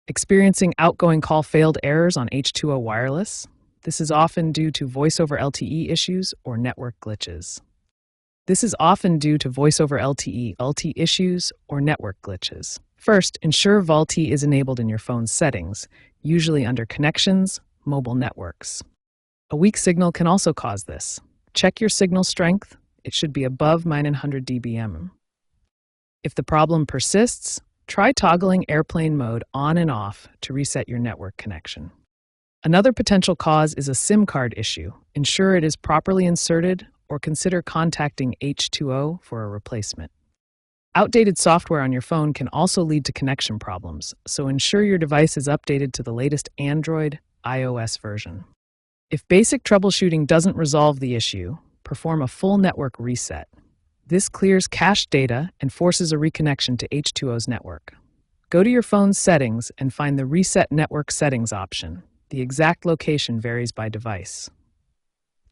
Experiencing outgoing call failed errors on H2O Wireless? This is often due to voice over LTE issues or network glitches. First, ensure VoLTE is enabled in your phone's settings, usually under Connections, Mobile Networks. A weak signal can also cause this. Check your signal strength. It should be above 900 dBm. If the problem persists, try toggling airplane mode on and off to reset your network connection. Another potential cause is a SIM card issue. Ensure it is properly inserted or consider contacting H2O for a replacement. Outdated software on your phone can also lead to connection problems, so ensure your device is updated to the latest Android, iOS version. If basic troubleshooting doesn't resolve the issue, perform a full network reset. This clears cached data and forces a reconnection to H2O's network. Go to your phone's settings and find the Reset Network Settings option. The exact location varies by device.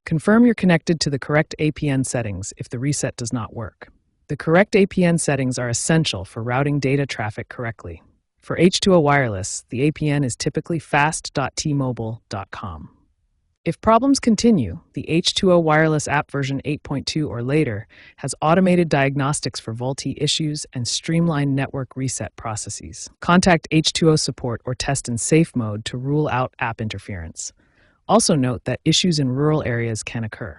Confirm you're connected to the correct APN settings if the reset does not work. The correct APN settings are essential for routing data traffic correctly. For H2O Wireless, the APN is typically fast.tmobile.com. If problems continue, the H2O Wireless app version 8.2 or later has automated diagnostics for VoLTE issues and streamlined network reset processes. Contact H2O support or test in safe mode to rule out app interference. Also note that issues in rural areas can occur.